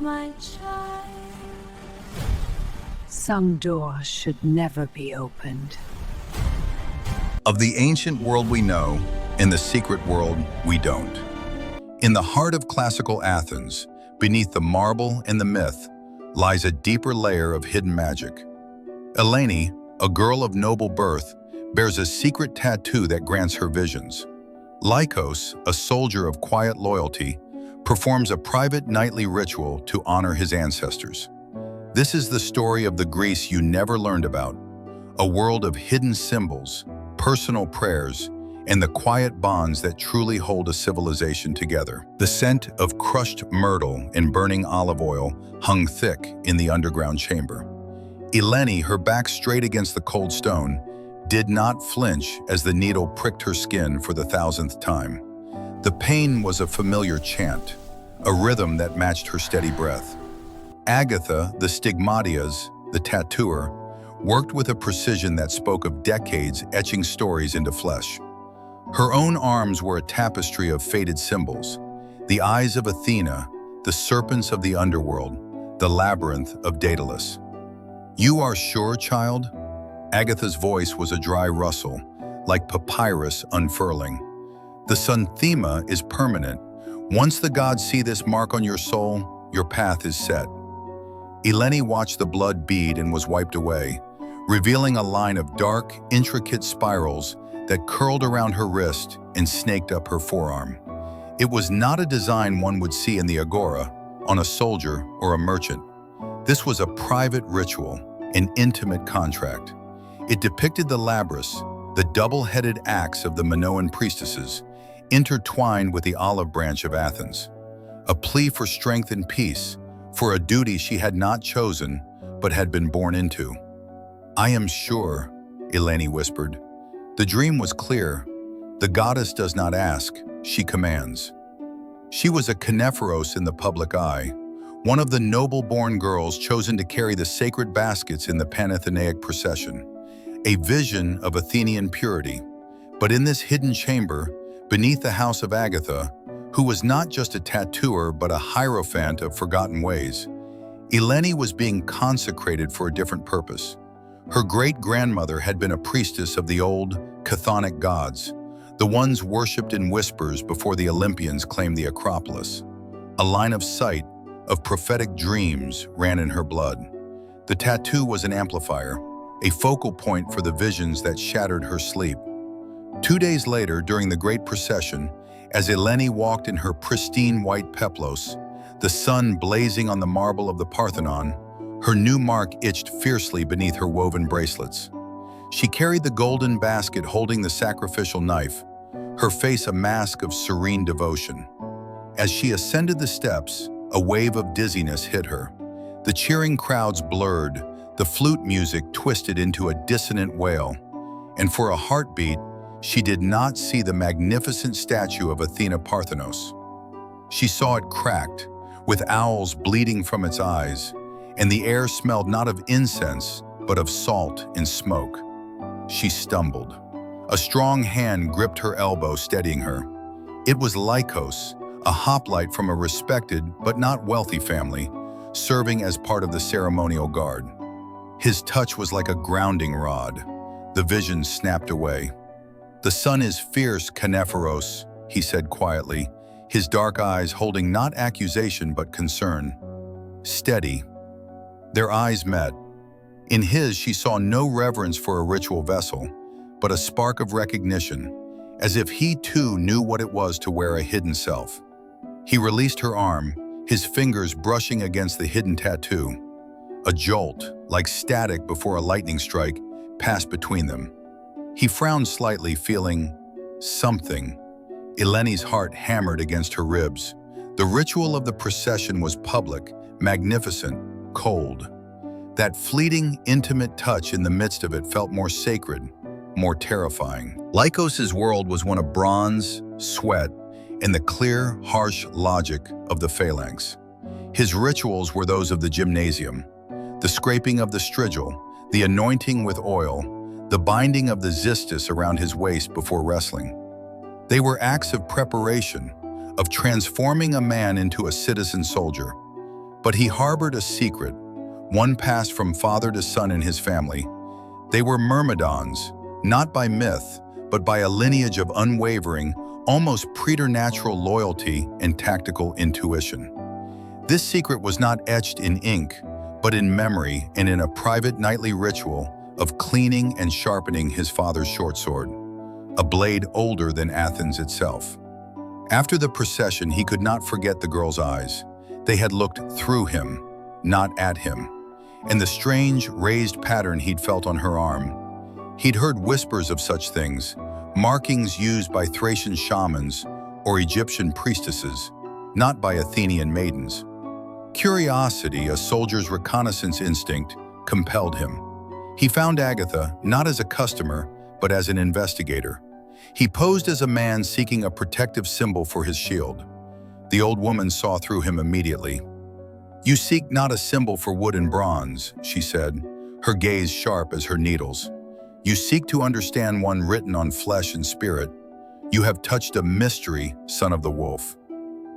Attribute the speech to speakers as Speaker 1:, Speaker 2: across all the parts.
Speaker 1: my child. Some doors should never be opened.
Speaker 2: Of the ancient world we know, in the secret world we don't. In the heart of classical Athens, beneath the marble and the myth, lies a deeper layer of hidden magic. Eleni, a girl of noble birth, bears a secret tattoo that grants her visions. Lykos, a soldier of quiet loyalty, performs a private nightly ritual to honor his ancestors. This is the story of the Greece you never learned about, a world of hidden symbols, personal prayers, and the quiet bonds that truly hold a civilization together. The scent of crushed myrtle and burning olive oil hung thick in the underground chamber. Eleni, her back straight against the cold stone, did not flinch as the needle pricked her skin for the 1000th time. The pain was a familiar chant, a rhythm that matched her steady breath. Agatha, the stigmatias, the tattooer, worked with a precision that spoke of decades etching stories into flesh. Her own arms were a tapestry of faded symbols, the eyes of Athena, the serpents of the underworld, the labyrinth of Daedalus. "You are sure, child?" Agatha's voice was a dry rustle, like papyrus unfurling. "The sunthema is permanent. Once the gods see this mark on your soul, your path is set." Eleni watched the blood bead and was wiped away, revealing a line of dark, intricate spirals that curled around her wrist and snaked up her forearm. It was not a design one would see in the agora, on a soldier or a merchant. This was a private ritual, an intimate contract. It depicted the labrys, the double-headed axe of the Minoan priestesses, intertwined with the olive branch of Athens. A plea for strength and peace, for a duty she had not chosen, but had been born into. "I am sure," Eleni whispered. The dream was clear. The goddess does not ask, she commands. She was a Knephoros in the public eye, one of the noble-born girls chosen to carry the sacred baskets in the Panathenaic procession, a vision of Athenian purity. But in this hidden chamber, beneath the house of Agatha, who was not just a tattooer but a hierophant of forgotten ways, Eleni was being consecrated for a different purpose. Her great-grandmother had been a priestess of the old, chthonic gods, the ones worshipped in whispers before the Olympians claimed the Acropolis. A line of sight, of prophetic dreams, ran in her blood. The tattoo was an amplifier, a focal point for the visions that shattered her sleep. 2 days later, during the great procession, as Eleni walked in her pristine white peplos, the sun blazing on the marble of the Parthenon, her new mark itched fiercely beneath her woven bracelets. She carried the golden basket holding the sacrificial knife, her face a mask of serene devotion. As she ascended the steps, a wave of dizziness hit her. The cheering crowds blurred, the flute music twisted into a dissonant wail, and for a heartbeat, she did not see the magnificent statue of Athena Parthenos. She saw it cracked, with owls bleeding from its eyes, and the air smelled not of incense, but of salt and smoke. She stumbled. A strong hand gripped her elbow, steadying her. It was Lykos, a hoplite from a respected but not wealthy family, serving as part of the ceremonial guard. His touch was like a grounding rod. The vision snapped away. "The sun is fierce, Knephoros," he said quietly, his dark eyes holding not accusation but concern. "Steady." Their eyes met. In his, she saw no reverence for a ritual vessel, but a spark of recognition, as if he too knew what it was to wear a hidden self. He released her arm, his fingers brushing against the hidden tattoo. A jolt, like static before a lightning strike, passed between them. He frowned slightly, feeling something. Eleni's heart hammered against her ribs. The ritual of the procession was public, magnificent, cold. That fleeting, intimate touch in the midst of it felt more sacred, more terrifying. Lykos's world was one of bronze, sweat, and the clear, harsh logic of the phalanx. His rituals were those of the gymnasium, the scraping of the strigil, the anointing with oil, the binding of the xystus around his waist before wrestling. They were acts of preparation, of transforming a man into a citizen soldier. But he harbored a secret, one passed from father to son in his family. They were Myrmidons, not by myth, but by a lineage of unwavering, almost preternatural loyalty and tactical intuition. This secret was not etched in ink, but in memory and in a private nightly ritual of cleaning and sharpening his father's short sword, a blade older than Athens itself. After the procession, he could not forget the girl's eyes. They had looked through him, not at him, and the strange, raised pattern he'd felt on her arm. He'd heard whispers of such things, markings used by Thracian shamans or Egyptian priestesses, not by Athenian maidens. Curiosity, a soldier's reconnaissance instinct, compelled him. He found Agatha not as a customer, but as an investigator. He posed as a man seeking a protective symbol for his shield. The old woman saw through him immediately. "You seek not a symbol for wood and bronze," she said, her gaze sharp as her needles. "You seek to understand one written on flesh and spirit. You have touched a mystery, son of the wolf.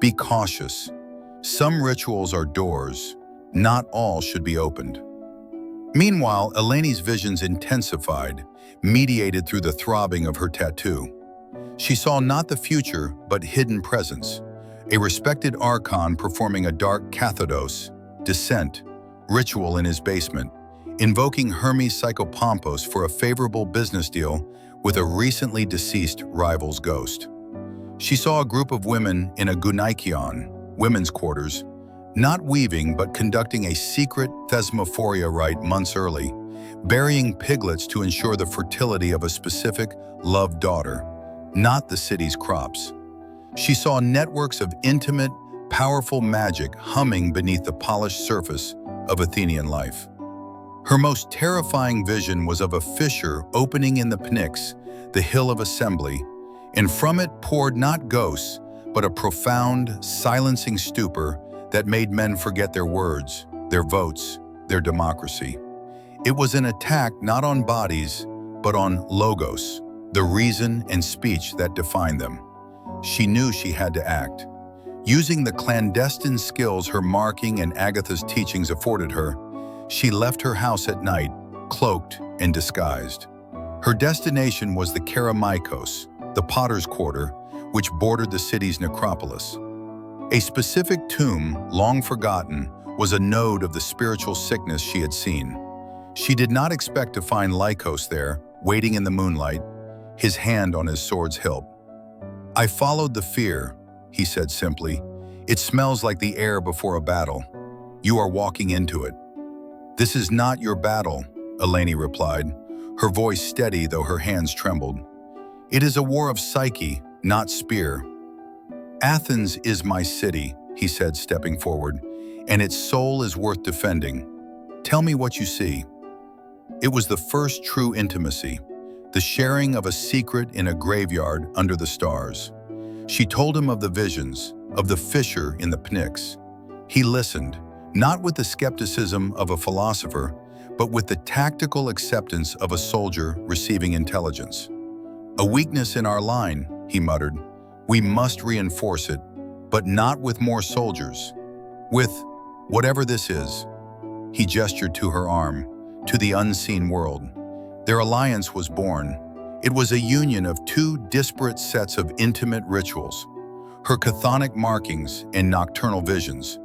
Speaker 2: Be cautious. Some rituals are doors. Not all should be opened." Meanwhile, Eleni's visions intensified, mediated through the throbbing of her tattoo. She saw not the future, but hidden presence, a respected archon performing a dark kathodos, descent, ritual in his basement, invoking Hermes Psychopompos for a favorable business deal with a recently deceased rival's ghost. She saw a group of women in a gynaikion, women's quarters, not weaving but conducting a secret thesmophoria rite months early, burying piglets to ensure the fertility of a specific loved daughter, not the city's crops. She saw networks of intimate, powerful magic humming beneath the polished surface of Athenian life. Her most terrifying vision was of a fissure opening in the Pnyx, the hill of assembly, and from it poured not ghosts, but a profound, silencing stupor that made men forget their words, their votes, their democracy. It was an attack not on bodies, but on logos, the reason and speech that defined them. She knew she had to act. Using the clandestine skills her marking and Agatha's teachings afforded her, she left her house at night, cloaked and disguised. Her destination was the Kerameikos, the potter's quarter, which bordered the city's necropolis. A specific tomb, long forgotten, was a node of the spiritual sickness she had seen. She did not expect to find Lykos there, waiting in the moonlight, his hand on his sword's hilt. "I followed the fear," he said simply. "It smells like the air before a battle. You are walking into it." "This is not your battle," Eleni replied, her voice steady though her hands trembled. "It is a war of psyche, not spear." "Athens is my city," he said, stepping forward, "and its soul is worth defending. Tell me what you see." It was the first true intimacy, the sharing of a secret in a graveyard under the stars. She told him of the visions, of the fissure in the Pnyx. He listened, not with the skepticism of a philosopher, but with the tactical acceptance of a soldier receiving intelligence. "A weakness in our line," he muttered. "We must reinforce it, but not with more soldiers. With whatever this is." He gestured to her arm, to the unseen world. Their alliance was born. It was a union of two disparate sets of intimate rituals, her chthonic markings and nocturnal visions,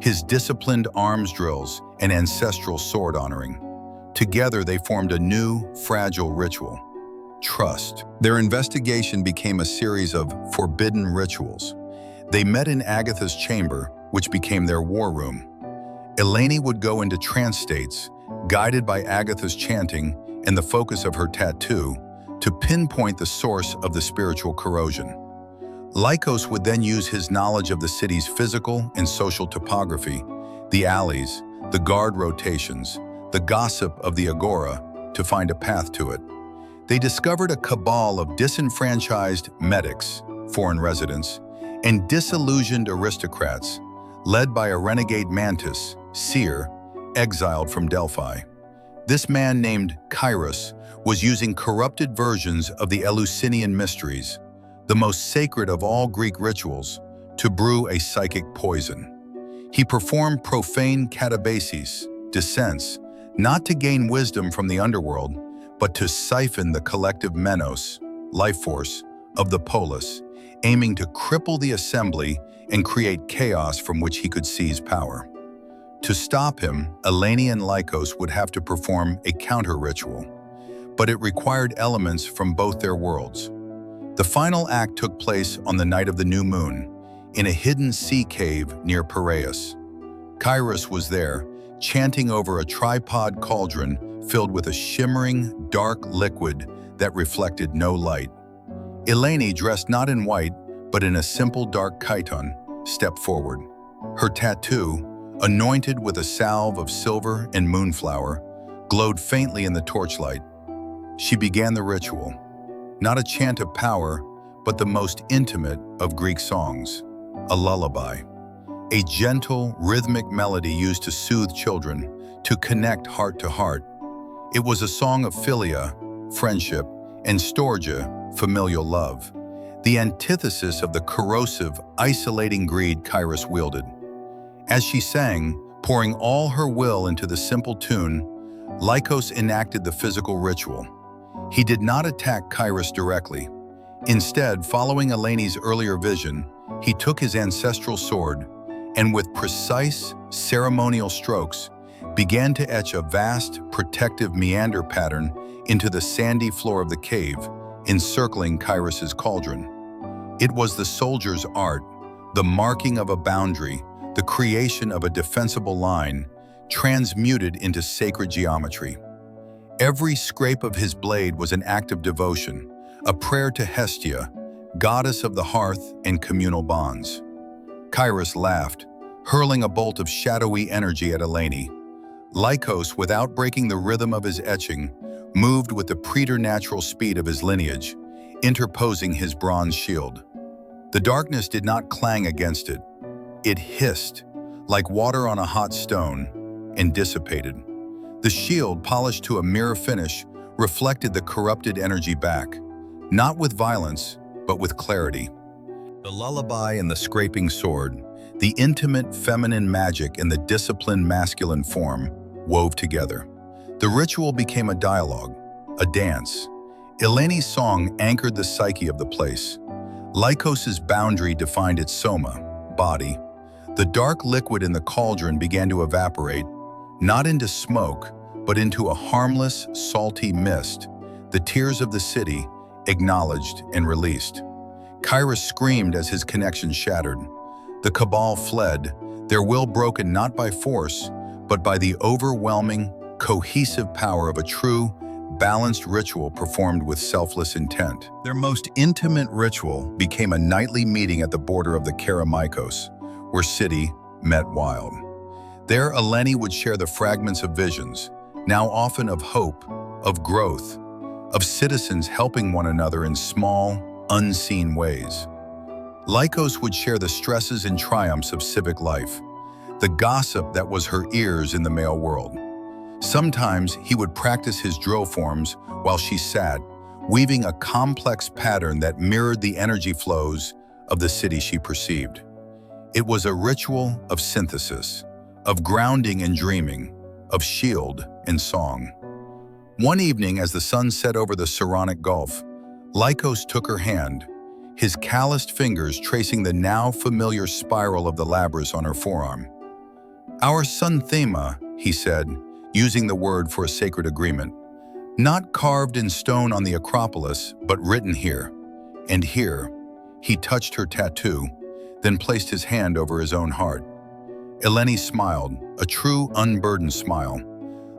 Speaker 2: his disciplined arms drills and ancestral sword honoring. Together they formed a new, fragile ritual: trust. Their investigation became a series of forbidden rituals. They met in Agatha's chamber, which became their war room. Eleni would go into trance states, guided by Agatha's chanting and the focus of her tattoo, to pinpoint the source of the spiritual corrosion. Lykos would then use his knowledge of the city's physical and social topography, the alleys, the guard rotations, the gossip of the agora, to find a path to it. They discovered a cabal of disenfranchised medics, foreign residents, and disillusioned aristocrats, led by a renegade mantis, seer, exiled from Delphi. This man named Kairos was using corrupted versions of the Eleusinian mysteries, the most sacred of all Greek rituals, to brew a psychic poison. He performed profane katabasis, descents, not to gain wisdom from the underworld, but to siphon the collective menos, life force, of the polis, aiming to cripple the assembly and create chaos from which he could seize power. To stop him, Eleni and Lykos would have to perform a counter-ritual, but it required elements from both their worlds. The final act took place on the night of the new moon, in a hidden sea cave near Piraeus. Kairos was there, chanting over a tripod cauldron filled with a shimmering, dark liquid that reflected no light. Eleni, dressed not in white, but in a simple dark chiton, stepped forward. Her tattoo, anointed with a salve of silver and moonflower, glowed faintly in the torchlight. She began the ritual, not a chant of power, but the most intimate of Greek songs, a lullaby, a gentle, rhythmic melody used to soothe children, to connect heart to heart. It was a song of philia, friendship, and storge, familial love, the antithesis of the corrosive, isolating greed Kairos wielded. As she sang, pouring all her will into the simple tune, Lykos enacted the physical ritual. He did not attack Kairos directly. Instead, following Eleni's earlier vision, he took his ancestral sword and with precise, ceremonial strokes, began to etch a vast, protective meander pattern into the sandy floor of the cave, encircling Kairos's cauldron. It was the soldier's art, the marking of a boundary, the creation of a defensible line, transmuted into sacred geometry. Every scrape of his blade was an act of devotion, a prayer to Hestia, goddess of the hearth and communal bonds. Kairos laughed, hurling a bolt of shadowy energy at Eleni. Lykos, without breaking the rhythm of his etching, moved with the preternatural speed of his lineage, interposing his bronze shield. The darkness did not clang against it. It hissed, like water on a hot stone, and dissipated. The shield, polished to a mirror finish, reflected the corrupted energy back, not with violence, but with clarity. The lullaby and the scraping sword, the intimate feminine magic and the disciplined masculine form, wove together. The ritual became a dialogue, a dance. Eleni's song anchored the psyche of the place. Lykos's boundary defined its soma, body. The dark liquid in the cauldron began to evaporate, not into smoke, but into a harmless, salty mist, the tears of the city acknowledged and released. Kairos screamed as his connection shattered. The cabal fled, their will broken not by force, but by the overwhelming, cohesive power of a true, balanced ritual performed with selfless intent. Their most intimate ritual became a nightly meeting at the border of the Kerameikos, where city met wild. There, Eleni would share the fragments of visions, now often of hope, of growth, of citizens helping one another in small, unseen ways. Lykos would share the stresses and triumphs of civic life, the gossip that was her ears in the male world. Sometimes he would practice his drill forms while she sat, weaving a complex pattern that mirrored the energy flows of the city she perceived. It was a ritual of synthesis, of grounding and dreaming, of shield and song. One evening, as the sun set over the Saronic Gulf, Lykos took her hand, his calloused fingers tracing the now familiar spiral of the labrys on her forearm. "Our sun thema," he said, using the word for a sacred agreement, "not carved in stone on the Acropolis, but written here. And here," he touched her tattoo, then placed his hand over his own heart. Eleni smiled, a true, unburdened smile.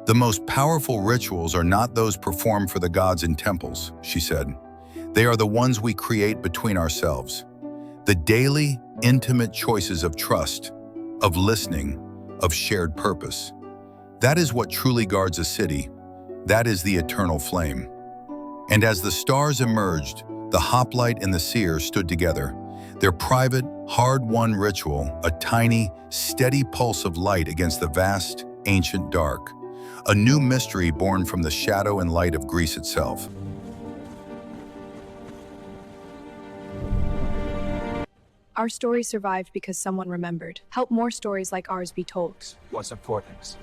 Speaker 2: "The most powerful rituals are not those performed for the gods in temples," she said. "They are the ones we create between ourselves. The daily, intimate choices of trust, of listening, of shared purpose. That is what truly guards a city. That is the eternal flame." And as the stars emerged, the hoplite and the seer stood together, their private, hard-won ritual, a tiny, steady pulse of light against the vast, ancient dark, a new mystery born from the shadow and light of Greece itself.
Speaker 3: Our story survived because someone remembered. Help more stories like ours be told.
Speaker 4: What's important?